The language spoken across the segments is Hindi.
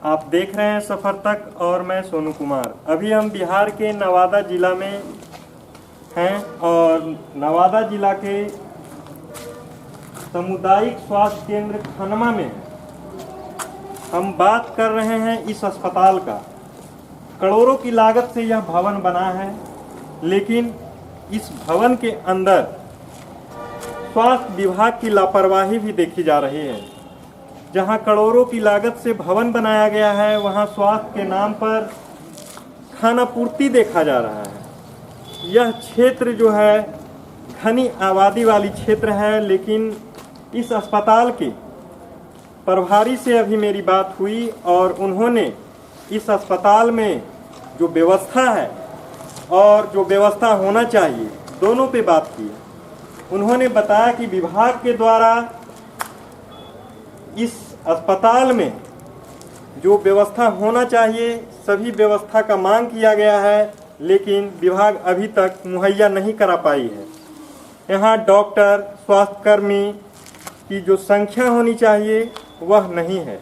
आप देख रहे हैं सफ़र तक और मैं सोनू कुमार। अभी हम बिहार के नवादा ज़िला में हैं और नवादा ज़िला के सामुदायिक स्वास्थ्य केंद्र खनमा में हैं। हम बात कर रहे हैं इस अस्पताल का। करोड़ों की लागत से यह भवन बना है, लेकिन इस भवन के अंदर स्वास्थ्य विभाग की लापरवाही भी देखी जा रही है। जहां करोड़ों की लागत से भवन बनाया गया है, वहां स्वास्थ्य के नाम पर खाना पूर्ति देखा जा रहा है। यह क्षेत्र जो है घनी आबादी वाली क्षेत्र है, लेकिन इस अस्पताल के प्रभारी से अभी मेरी बात हुई और उन्होंने इस अस्पताल में जो व्यवस्था है और जो व्यवस्था होना चाहिए, दोनों पे बात की। उन्होंने बताया कि विभाग के द्वारा इस अस्पताल में जो व्यवस्था होना चाहिए, सभी व्यवस्था का मांग किया गया है, लेकिन विभाग अभी तक मुहैया नहीं करा पाई है। यहाँ डॉक्टर, स्वास्थ्यकर्मी की जो संख्या होनी चाहिए वह नहीं है।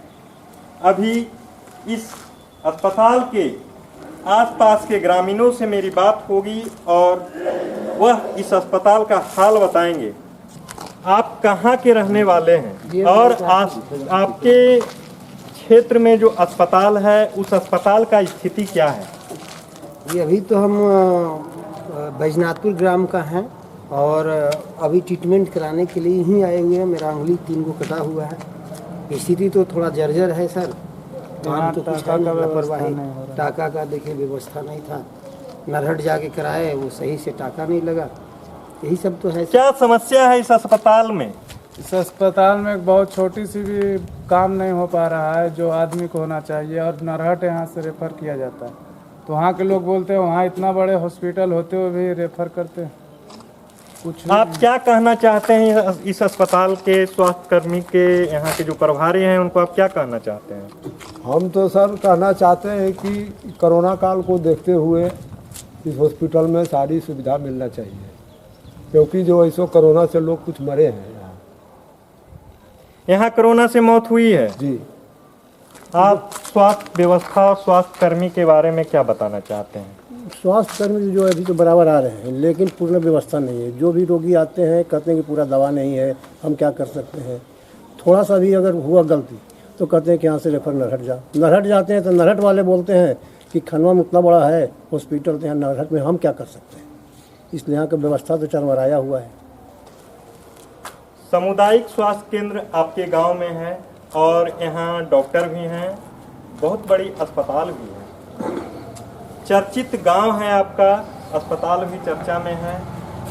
अभी इस अस्पताल के आसपास के ग्रामीणों से मेरी बात होगी और वह इस अस्पताल का हाल बताएंगे। आप कहाँ के रहने वाले हैं और आपके क्षेत्र में जो अस्पताल है, उस अस्पताल का स्थिति क्या है? ये अभी तो हम बैजनाथपुर ग्राम का हैं और अभी ट्रीटमेंट कराने के लिए ही आए हुए हैं। मेरा उंगली 3 को कटा हुआ है। स्थिति तो थोड़ा जर्जर है सर। तो कुछ लापरवाही, टाका का देखिए व्यवस्था नहीं था। नरहट जाके कराए, वो सही से टाका नहीं लगा। यही सब तो है। क्या समस्या है इस अस्पताल में? इस अस्पताल में एक बहुत छोटी सी भी काम नहीं हो पा रहा है जो आदमी को होना चाहिए, और नरहट यहाँ से रेफ़र किया जाता है। तो वहाँ के लोग बोलते हैं वहाँ इतना बड़े हॉस्पिटल होते हुए भी रेफ़र करते हैं। कुछ आप क्या कहना चाहते हैं इस अस्पताल के स्वास्थ्यकर्मी के, यहाँ के जो प्रभारी हैं, उनको आप क्या कहना चाहते हैं? हम तो सर कहना चाहते हैं कि कोरोना काल को देखते हुए इस हॉस्पिटल में सारी सुविधा मिलना चाहिए, क्योंकि जो ऐसो कोरोना से लोग कुछ मरे हैं। यहाँ कोरोना से मौत हुई है जी। आप स्वास्थ्य व्यवस्था, स्वास्थ्यकर्मी के बारे में क्या बताना चाहते हैं? स्वास्थ्य कर्मी जो अभी तो बराबर आ रहे हैं, लेकिन पूर्ण व्यवस्था नहीं है। जो भी रोगी आते हैं कहते हैं कि पूरा दवा नहीं है, हम क्या कर सकते हैं। थोड़ा सा भी अगर हुआ गलती तो कहते हैं कि यहाँ से रेफर नरहट जा। नरहट जाते हैं तो नरहट वाले बोलते हैं कि खनवा में उतना बड़ा है हॉस्पिटल, तो यहाँ नरहट में हम क्या कर सकते हैं। इसलिए यहाँ का व्यवस्था तो चरमराया हुआ है। सामुदायिक स्वास्थ्य केंद्र आपके गांव में है और यहाँ डॉक्टर भी हैं, बहुत बड़ी अस्पताल भी है, चर्चित गांव है आपका, अस्पताल भी चर्चा में है।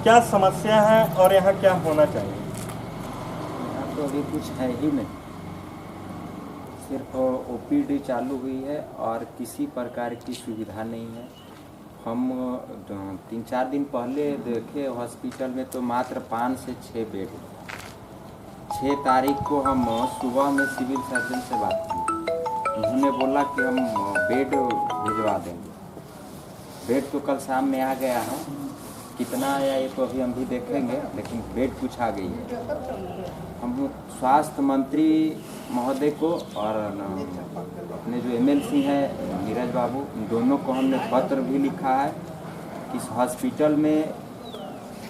क्या समस्या है और यहाँ क्या होना चाहिए? यहाँ तो अभी कुछ है ही नहीं, सिर्फ ओपीडी चालू हुई है और किसी प्रकार की सुविधा नहीं है। हम 3-4 दिन पहले देखे हॉस्पिटल में तो मात्र 5 से 6 बेड। 6 तारीख को हम सुबह में सिविल सर्जन से बात की। उन्होंने बोला कि हम बेड भिजवा देंगे। बेड तो कल शाम में आ गया है, कितना आया ये तो अभी हम भी देखेंगे, लेकिन बेड कुछ आ गई है। हम स्वास्थ्य मंत्री महोदय को और अपने जो एमएलसी हैं नीरज बाबू, इन दोनों को हमने पत्र भी लिखा है कि इस हॉस्पिटल में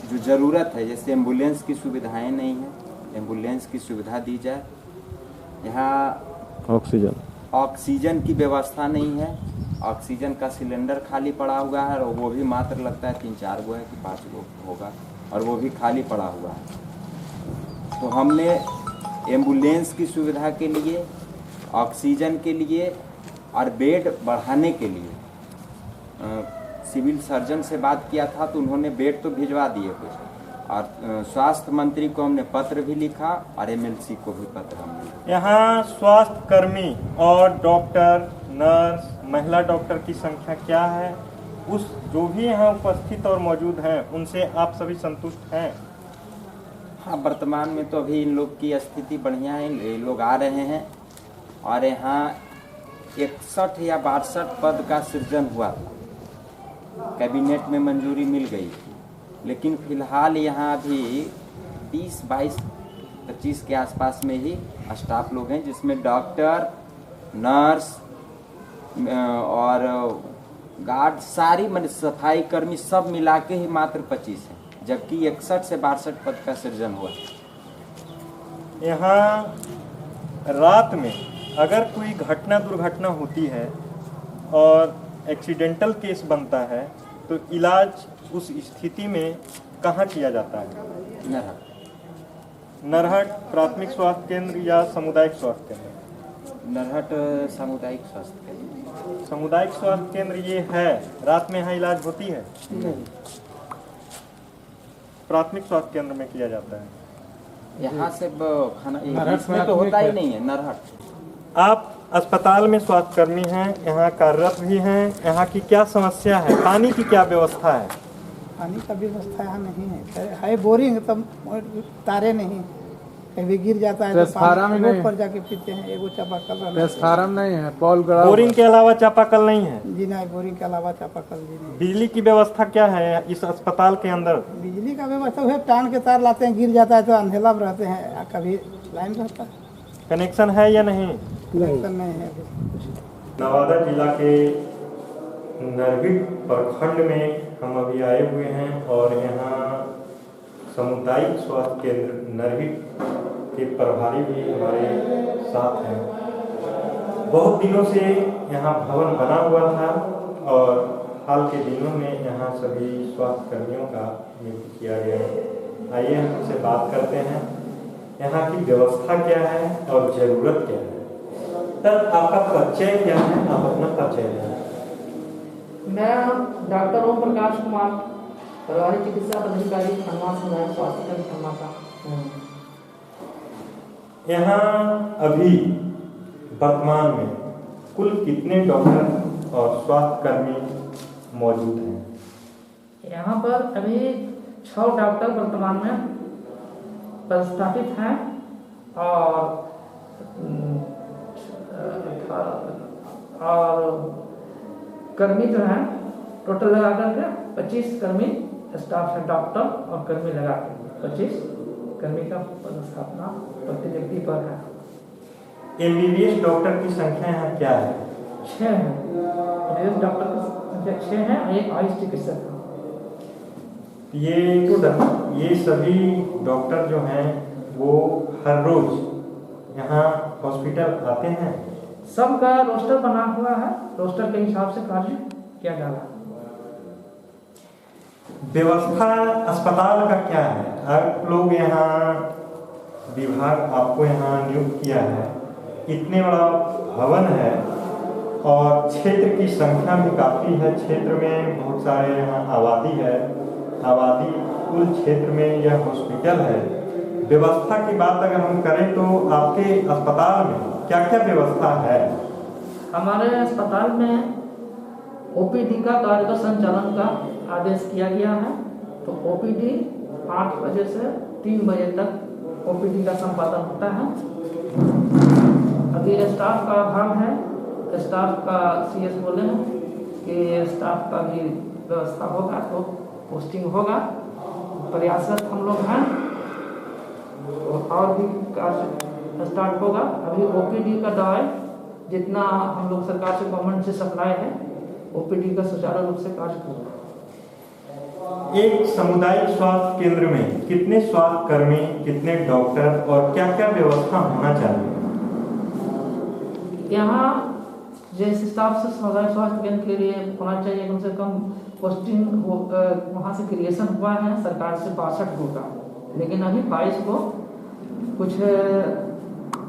जो ज़रूरत है, जैसे एम्बुलेंस की सुविधाएं नहीं है, एम्बुलेंस की सुविधा दी जाए। यहाँ ऑक्सीजन की व्यवस्था नहीं है। ऑक्सीजन का सिलेंडर खाली पड़ा हुआ है और वो भी मात्र लगता है 3-4 गो है कि 5 गो होगा, और वो भी खाली पड़ा हुआ है। तो हमने एम्बुलेंस की सुविधा के लिए, ऑक्सीजन के लिए और बेड बढ़ाने के लिए सिविल सर्जन से बात किया था, तो उन्होंने बेड तो भिजवा दिए कुछ, और स्वास्थ्य मंत्री को हमने पत्र भी लिखा और एमएलसी को भी पत्र हम लिखा। यहाँ स्वास्थ्य कर्मी और डॉक्टर, नर्स, महिला डॉक्टर की संख्या क्या है? उस जो भी यहाँ उपस्थित और मौजूद हैं, उनसे आप सभी संतुष्ट हैं? हाँ, वर्तमान में तो अभी इन लोग की स्थिति बढ़िया है। ये लोग आ रहे हैं और यहाँ 61 या 62 पद का सृजन हुआ था, कैबिनेट में मंजूरी मिल गई, लेकिन फिलहाल यहाँ अभी 30, 22, 25 के आसपास में ही स्टाफ लोग हैं, जिसमें डॉक्टर, नर्स, और गार्ड सारी मतलब सफाई कर्मी सब मिला के ही मात्र 25 है, जबकि 61 से 62 पद का सृजन हुआ है। यहाँ रात में अगर कोई घटना दुर्घटना होती है और एक्सीडेंटल केस बनता है तो इलाज उस स्थिति में कहाँ किया जाता है? नरहट। नरहट प्राथमिक स्वास्थ्य केंद्र या सामुदायिक स्वास्थ्य केंद्र? नरहट सामुदायिक स्वास्थ्य केंद्र। सामुदायिक स्वास्थ्य केंद्र ये है, रात में यहाँ इलाज होती है? प्राथमिक स्वास्थ्य केंद्र में किया जाता है। यहाँ से खाना नरहट इसमें तो होता ही नहीं है। नरहट आप अस्पताल में स्वास्थ्यकर्मी हैं, यहाँ कार्यरत भी हैं, यहाँ की क्या समस्या है? पानी की क्या व्यवस्था है? पानी का व्यवस्था यहाँ नहीं है बोरिंग, तब तारे नहीं, कभी गिर जाता है तो ट्रांसफार्मर पानी नहीं रोड पर जाके पीते हैं। एगो चापाकल रहना ट्रांसफार्मर नहीं है, पोल गड़ा हुआ बोरिंग के अलावा चापाकल नहीं है? जी नहीं, बोरिंग के अलावा चापाकल जी नहीं। बिजली की व्यवस्था क्या है इस अस्पताल के अंदर? बिजली का व्यवस्था है, टान के तार लाते हैं, गिर जाता है तो अंधेला में रहते हैं, कभी लाइन रहता है, कनेक्शन है या नहीं? कनेक्शन नहीं है। नवादा जिला के नरहिट प्रखंड में हम अभी आए हुए हैं और यहाँ सामुदायिक स्वास्थ्य केंद्र नरहिट के प्रभारी भी हमारे साथ हैं। बहुत दिनों से यहाँ भवन बना हुआ था और हाल के दिनों में यहाँ सभी स्वास्थ्य कर्मियों का नियुक्त किया गया है। आइए हम उनसे बात करते हैं, यहाँ की व्यवस्था क्या है और ज़रूरत क्या है। सर, आपका परिचय क्या है? आप अपना परिचय दें। मैं डॉक्टर ओम प्रकाश कुमार, प्रभारी चिकित्सा पदाधिकारी खन्ना सामुदायिक स्वास्थ्य केंद्र खन्ना का हूँ। यहाँ अभी वर्तमान में कुल कितने डॉक्टर और स्वास्थ्य कर्मी मौजूद हैं? यहाँ पर अभी 6 डॉक्टर वर्तमान में पदस्थापित हैं और कर्मी जो हैं टोटल लगा करके 25 कर्मी स्टाफ है, डॉक्टर और कर्मी लगा के 25 कर्मी का पदस्थापना प्रति व्यक्ति पर है। MBBS डॉक्टर की संख्या यहाँ क्या है? 6 है। MBBS डॉक्टर की संख्या 6 है, एक आयुष चिकित्सक है। ये सभी डॉक्टर जो हैं वो हर रोज यहाँ हॉस्पिटल आते हैं? सबका रोस्टर बना हुआ है, रोस्टर के हिसाब से कार्य किया जा रहा है। व्यवस्था अस्पताल का क्या है? आप लोग यहाँ विभाग आपको यहाँ नियुक्त किया है, इतने बड़ा भवन है और क्षेत्र की संख्या भी काफ़ी है, क्षेत्र में बहुत सारे यहाँ आबादी है, आबादी कुल क्षेत्र में यह हॉस्पिटल है। व्यवस्था की बात अगर हम करें तो आपके अस्पताल में क्या क्या व्यवस्था है? हमारे अस्पताल में ओपीडी का कार्य का संचालन का आदेश किया गया है। तो ओपीडी 8 बजे से 3 बजे तक ओपीडी का संपादन होता है। अभी स्टाफ का अभाव है, स्टाफ का CS बोले हैं कि स्टाफ का भी व्यवस्था होगा तो पोस्टिंग होगा। प्रयासरत हम लोग हैं और भी कार्य स्टार्ट होगा। अभी ओपीडी का दवाई जितना हम लोग सरकार से गवर्नमेंट से सप्लाई है, ओपीडी का सुचारू रूप से कार्य होगा। एक सामुदायिक स्वास्थ्य केंद्र में कितने स्वास्थ्य कर्मी, कितने डॉक्टर और क्या क्या व्यवस्था होना चाहिए? यहाँ जिस हिसाब से सामुदायिक स्वास्थ्य केंद्र के लिए होना चाहिए कम से कम पोस्टिंग वहाँ से क्रिएशन हुआ है सरकार से 62 को का, लेकिन अभी 22 को कुछ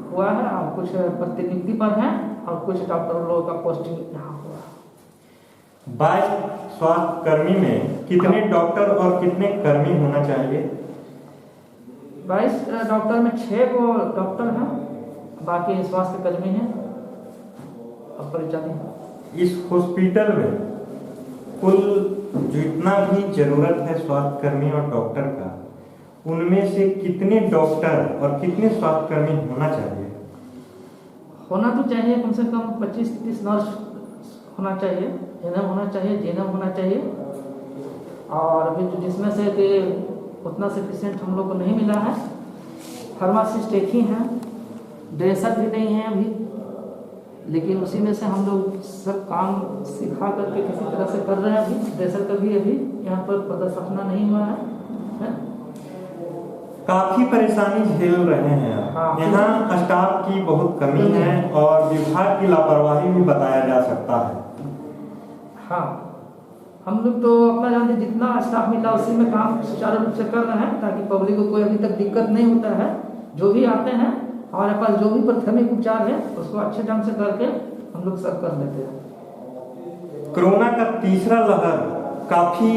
हुआ है और कुछ प्रतिनियुक्ति पर है और कुछ डॉक्टर लोगों का पोस्टिंग यहाँ हुआ है। 22 स्वास्थ्य कर्मी में कितने डॉक्टर और कितने कर्मी होना चाहिए? 22 डॉक्टर में 6 को डॉक्टर हैं, बाकी स्वास्थ्य कर्मी हैं और परिचालन हैं। इस हॉस्पिटल में कुल जितना भी जरूरत है स्वास्थ्य कर्मी और डॉक्टर का, उनमें से कितने डॉक्टर और कितने स्वास्थ्य कर्मी होना चाहिए? होना तो चाहिए कम से कम 25-30 नर्स होना चाहिए, एनएम होना चाहिए, जीएनएम होना चाहिए। और अभी जिसमें से कि उतना सफिशिएंट हम लोग को नहीं मिला है। फार्मासिस्ट एक ही हैं, ड्रेसर भी नहीं है अभी, लेकिन उसी में से हम लोग सब काम सिखा करके किसी तरह से कर रहे हैं। अभी प्रेशर कभी अभी यहाँ पर पदस्थापना नहीं हुआ है। काफी परेशानी झेल रहे हैं आप। हाँ। यहाँ स्टाफ की बहुत कमी है और विभाग की लापरवाही भी बताया जा सकता है। हाँ, हम लोग तो अपना जानते जितना स्टाफ मिला उसी में काम सुचारू रूप से कर रहे हैं, ताकि पब्लिक को कोई अभी तक दिक्कत नहीं होता है। जो भी आते हैं हमारे पास जो भी प्राथमिक उपचार है उसको अच्छे ढंग से करके हम लोग सब कर लेते हैं। कोरोना का तीसरा लहर काफी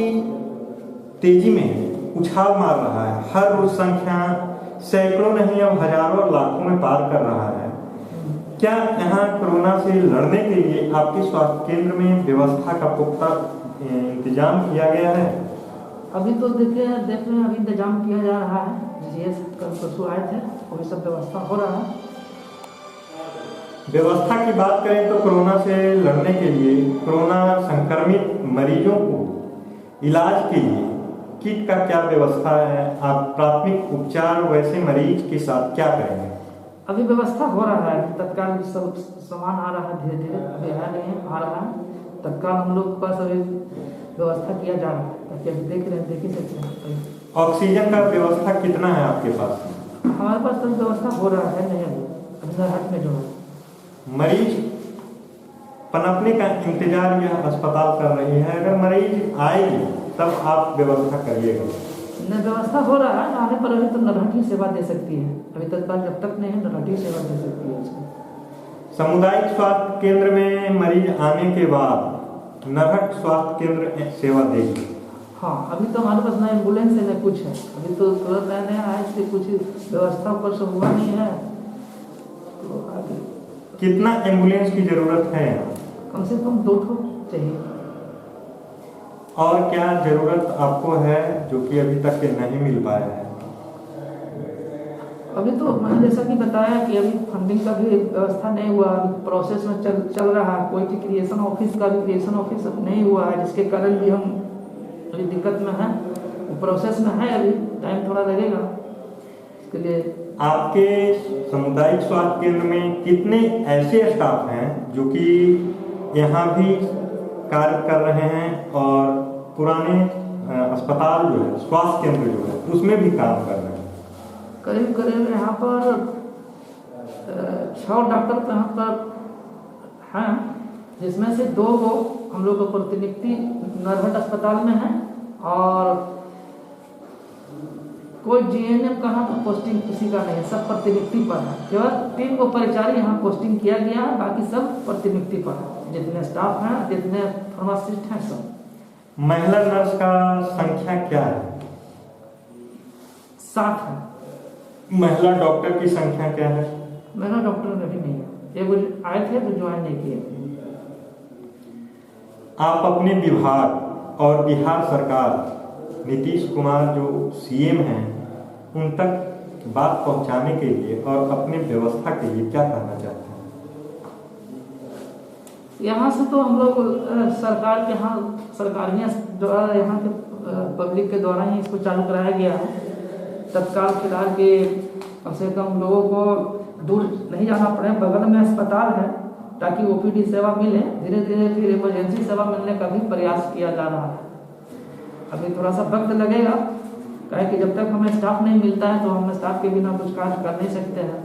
तेजी में उछाल मार रहा है। हर रोज संख्या सैकड़ों नहीं अब हजारों और लाखों में पार कर रहा है। क्या यहाँ कोरोना से लड़ने के लिए आपके स्वास्थ्य केंद्र में व्यवस्था का पुख्ता इंतजाम किया गया है? अभी तो देख रहे हैं अभी इंतजाम किया जा रहा है। जीएस कल परसों आए थे, वही सब व्यवस्था हो रहा है। व्यवस्था की बात करें तो कोरोना से लड़ने के लिए कोरोना संक्रमित मरीजों को इलाज के लिए किट का क्या व्यवस्था है? आप प्राथमिक उपचार वैसे मरीज के साथ क्या करेंगे? अभी व्यवस्था हो रहा है, तत्काल सब सामान आ रहा है, धीरे धीरे अभी है नहीं आ रहा है। तत्काल हम लोग के पास अभी व्यवस्था किया जा रहा है, ताकि अभी देख ही सकते हैं। ऑक्सीजन का व्यवस्था कितना है आपके पास? हमारे पास तो व्यवस्था हो रहा है नहीं अभी नरहट में जो है। मरीज पनपने का इंतजार यह अस्पताल कर रही है। अगर मरीज आएगी तब आप व्यवस्था करिएगा। व्यवस्था हो रहा है, आने पर अभी तो नरहट ही सेवा दे सकती है। अभी तत्काल जब तक नहीं है नरहट ही सेवा दे सकती है उसको। सामुदायिक स्वास्थ्य केंद्र में मरीज आने के बाद नरहट स्वास्थ्य केंद्र सेवा देगी। हाँ, अभी तो हमारे पास ना एम्बुलेंस है ना कुछ है। अभी तो तुरंत नया आया, इसलिए कुछ व्यवस्था ऊपर से हुआ नहीं है। तो आगे कितना एम्बुलेंस की जरूरत है? कम से कम 2 ठो चाहिए। और क्या जरूरत आपको है जो कि अभी तक नहीं मिल पाया है? अभी तो मैंने जैसा कि बताया कि अभी फंडिंग का भी व्यवस्था नहीं हुआ, अभी प्रोसेस में चल रहा है। कोई क्रिएशन ऑफिस का भी क्रिएशन ऑफिस नहीं हुआ है, जिसके कारण भी हम अभी दिक्कत में है। प्रोसेस में है, अभी टाइम थोड़ा लगेगा इसके लिए। आपके सामुदायिक स्वास्थ्य केंद्र में कितने ऐसे स्टाफ हैं जो कि यहाँ भी कार्य कर रहे हैं और पुराने अस्पताल जो है स्वास्थ्य केंद्र जो है उसमें भी काम कर रहे हैं? करीब यहाँ पर 6 डॉक्टर तो यहाँ पर हैं, जिसमें से 2 वो हम लोग का प्रतिनियुक्ति नरहट अस्पताल में है और कोई जीएनएम कहाँ पर पोस्टिंग किसी का नहीं है, सब प्रतिनियुक्ति पर है। केवल 3 को परिचारी यहाँ पोस्टिंग किया गया है, बाकी सब प्रतिनियुक्ति पर है। जितने स्टाफ हैं, जितने फार्मासिस्ट हैं, सब। महिला नर्स का संख्या क्या है? 7 है। महिला डॉक्टर की संख्या क्या है? महिला डॉक्टर अभी नहीं है, एक आए थे तो ज्वाइन नहीं किए। आप अपने विभाग और बिहार सरकार नीतीश कुमार जो सीएम हैं उन तक बात पहुंचाने के लिए और अपने व्यवस्था के लिए क्या कहना चाहते हैं? यहाँ से तो हम लोग सरकार के यहाँ सरकारियों द्वारा यहाँ के पब्लिक के द्वारा ही इसको चालू कराया गया है। तत्काल फिलहाल के कम से कम लोगों को दूर नहीं जाना पड़े, बगल में अस्पताल है ताकि ओपीडी सेवा मिले। धीरे धीरे फिर इमरजेंसी सेवा मिलने का भी प्रयास किया जा रहा है। अभी थोड़ा सा वक्त लगेगा, कहे कि जब तक हमें स्टाफ नहीं मिलता है तो हम स्टाफ के बिना कुछ कार्य कर नहीं सकते हैं।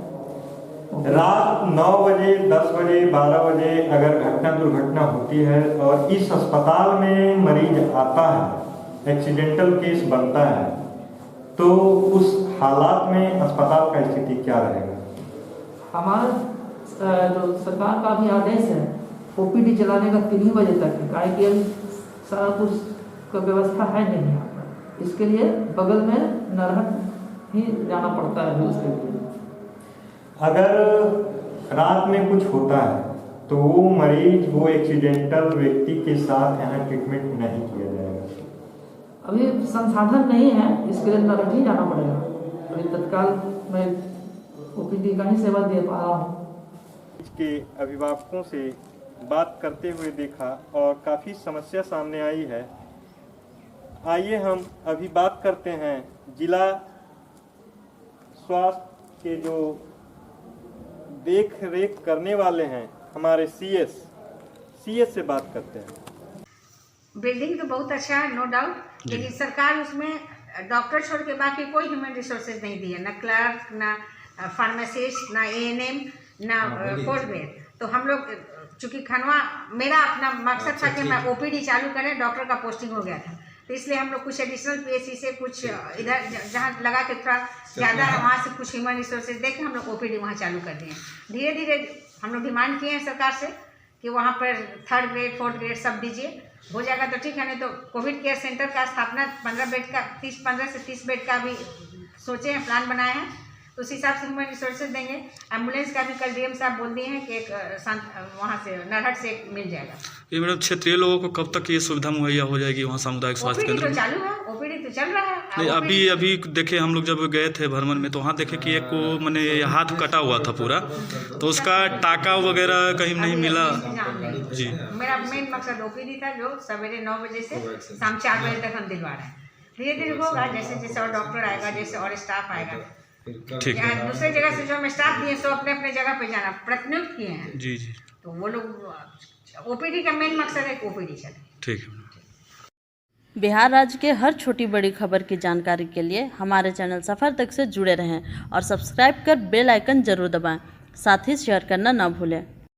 रात 9 बजे, 10 बजे, 12 बजे अगर घटना दुर्घटना होती है और इस अस्पताल में मरीज आता है, एक्सीडेंटल केस बनता है, तो उस हालात में अस्पताल का स्थिति क्या रहेगा? हमारा जो सरकार का भी आदेश है ओपीडी चलाने का 3 बजे तक है, काहे कि सारा कुछ का व्यवस्था है नहीं यहाँ पर। इसके लिए बगल में नरहट ही जाना पड़ता है उसके लिए। अगर रात में कुछ होता है तो वो मरीज, वो एक्सीडेंटल व्यक्ति के साथ यहाँ ट्रीटमेंट नहीं किया जाएगा। अभी संसाधन नहीं है, इसके लिए नरहट ही जाना पड़ेगा। अभी तत्काल मैं ओपीडी का ही सेवा दे पा रहा हूँ। इसके अभिभावकों से बात करते हुए देखा और काफ़ी समस्या सामने आई है। आइए हम अभी बात करते हैं जिला स्वास्थ्य के जो देख रेख करने वाले हैं हमारे सीएस से बात करते हैं। बिल्डिंग तो बहुत अच्छा है, नो डाउट, लेकिन सरकार उसमें डॉक्टर छोड़ के बाकी कोई ह्यूमन रिसोर्सेज नहीं दिए, ना क्लर्क, ना फार्मासिस्ट, ना एएनएम, ना फोर्थ ग्रेड। तो हम लोग चूँकि खनवा मेरा अपना मकसद था कि मैं ओपीडी चालू करें, डॉक्टर का पोस्टिंग हो गया था, तो इसलिए हम लोग कुछ एडिशनल पीएचसी से कुछ इधर जहाँ लगा के थोड़ा ज़्यादा है वहाँ से कुछ ह्यूमन रिसोर्सेज देके हम लोग ओपीडी वहाँ चालू कर दिए। धीरे धीरे हम लोग डिमांड किए हैं सरकार से कि वहाँ पर 3rd ग्रेड 4th ग्रेड सब दीजिए, हो जाएगा तो ठीक है, नहीं तो कोविड केयर सेंटर का स्थापना 15 बेड का 15 से 30 बेड का भी सोचे हैं, प्लान बनाए हैं, तो उस हिसाब से ह्यूमन रिसोर्सेज देंगे। एम्बुलेंस का भी कल डीएम साहब बोल दिए हैं कि एक वहाँ से नरहट से एक मिल जाएगा। ये मैडम क्षेत्रीय लोगों को कब तक ये सुविधा मुहैया हो जाएगी वहाँ सामुदायिक स्वास्थ्य ओपीडी केंद्र तो में? चालू है, ओपीडी तो चल रहा है। नहीं, अभी देखे हम लोग जब गए थे भ्रमण में तो वहाँ देखे कि एक को मैंने हाथ कटा हुआ था पूरा, तो उसका टाका वगैरह कहीं नहीं मिला जी। मेरा मेन मकसद ओपीडी था, जो सवेरे 9 बजे से शाम 4 बजे तक हम दिलवा रहे हैं। धीरे धीरे होगा, जैसे जैसे और डॉक्टर आएगा, जैसे और स्टाफ आएगा। ठीक है। दूसरे जगह से जो हम स्टाफ दिए सो अपने अपने जगह पे जाना प्रतिनियुक्त किए हैं जी जी, तो वो लोग ओपीडी का मेन मकसद है ओपीडी चले। ठीक है। बिहार राज्य के हर छोटी बड़ी खबर की जानकारी के लिए हमारे चैनल सफ़र तक से जुड़े रहें और सब्सक्राइब कर बेल आइकन जरूर दबाएं, साथ ही शेयर करना ना भूलें।